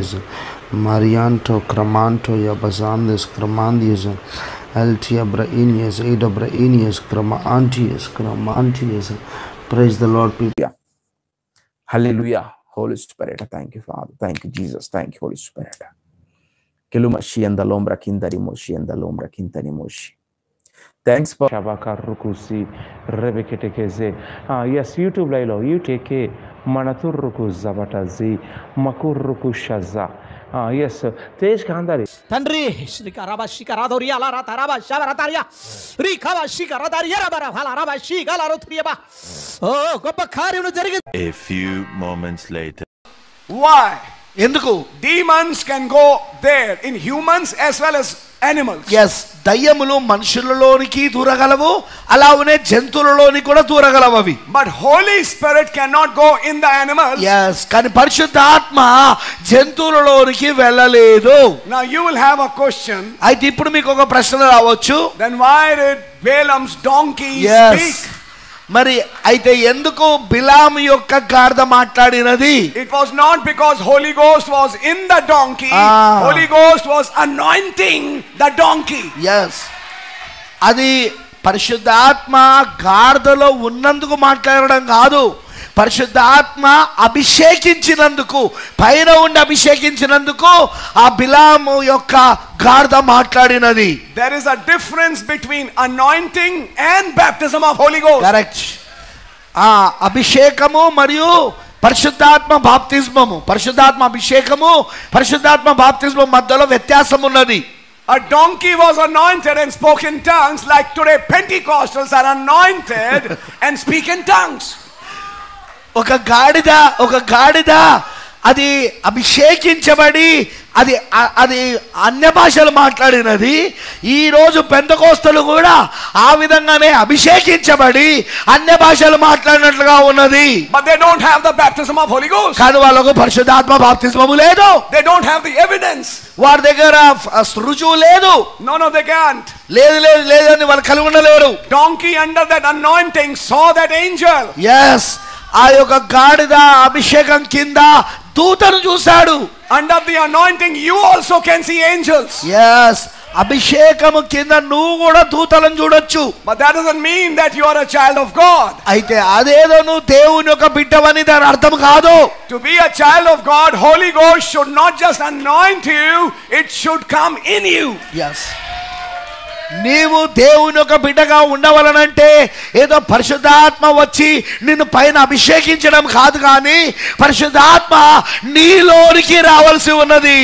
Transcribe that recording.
Cramandias, Marianto, Cramanto, Yabazandes, Cramandias, Altia Brainias, Ada Brainias, Cramantias. Praise the Lord, people. Hallelujah. Holy Spirit, thank you, Father. Thank you, Jesus. Thank you, Holy Spirit. Kelumashi and the lombra kindari moshi and the lombra kintani moshi. Thanks for Shabaka Rukusi Rebeketekeze. Yes, YouTube Lailo, you take a Manaturuku Zabatazi, Makuruku Shaza. Yes, Tej Kandari. Tandri, Shrikaraba Shikaradoria, Lara Taraba, Shavarataria, Rikava Shikaradaria, Halaraba Shikalarotriaba. Oh, Gopakari. A few moments later. Why? ఎందుకు Demons can go there in humans as well as animals. yes దయ్యములు మనుషులలోనికి దూరగలవు అలానే జంతువులలోనికి కూడా దూరగలవు అవి But Holy Spirit cannot go in the animals. yes కానీ పరిశుద్ధాత్మ జంతువులలోనికి వెళ్ళలేదు. Now you will have a question. అయితే ఇప్పుడు మీకు ఒక ప్రశ్న రావచ్చు. Then why did Balaam's donkey speak? మరి అయితే ఎందుకు బిలాము యొక్క గాడిద మాట్లాడినది? It was not because Holy Ghost was in the donkey. Holy Ghost was anointing the donkey. yes అది పరిశుద్ధాత్మ గాడిదలో ఉన్నందుకు మాట్లాడడం కాదు, పరిశుద్ధాత్మ అభిషేకించినందుకు, పైన ఉండి అభిషేకించినందుకు ఆ బిలాము యొక్క గాడిద మాట్లాడినది. There is a difference between anointing and baptism of Holy Ghost. Correct. ఆ అభిషేకము మరియు పరిశుద్ధాత్మ బాప్తిస్మము, పరిశుద్ధాత్మ అభిషేకము పరిశుద్ధాత్మ బాప్తిస్మం మధ్యలో వ్యత్యాసం ఉన్నది. A donkey was anointed and spoke in tongues like today Pentecostals are anointed and speak in tongues. ఒక గాడిద అది అభిషేకించబడి అది అన్య భాషలు మాట్లాడినది. ఈ రోజు పెంతెకోస్తలు కూడా ఆ విధంగానే అభిషేకించబడి అన్య భాషలు మాట్లాడినట్లుగా ఉన్నది. But they don't have the baptism of Holy Ghost. కానీ వాళ్ళకు పరిశుద్ధాత్మ బాప్తిస్మము లేదు. They don't have the evidence. వారి దగ్గర రుజువు లేదు. No, they can't. లేదని వాళ్ళు కలిగి ఉండలేరు. Donkey under that anointing saw that angel. yes ఆ యొక్క గాడిద అభిషేకం కింద దూతను చూశాడు. Under the anointing you also can see angels. yes అభిషేకము కింద నువ్వు కూడా దూతలను చూడొచ్చు. But that doesn't mean that you are a child of God. అయితే అదేదో నువ్వు దేవుని యొక్క బిడ్డవని దాని అర్థం కాదు. To be a child of God, Holy Ghost should not just anoint you, it should come in you. yes నీవు దేవుని యొక్క బిడ్డగా ఉండవలనంటే ఏదో పరిశుద్ధాత్మ వచ్చి నిన్ను పైన అభిషేకించడం కాదు, కానీ పరిశుద్ధాత్మ నీలోనికి రావాల్సి ఉన్నది.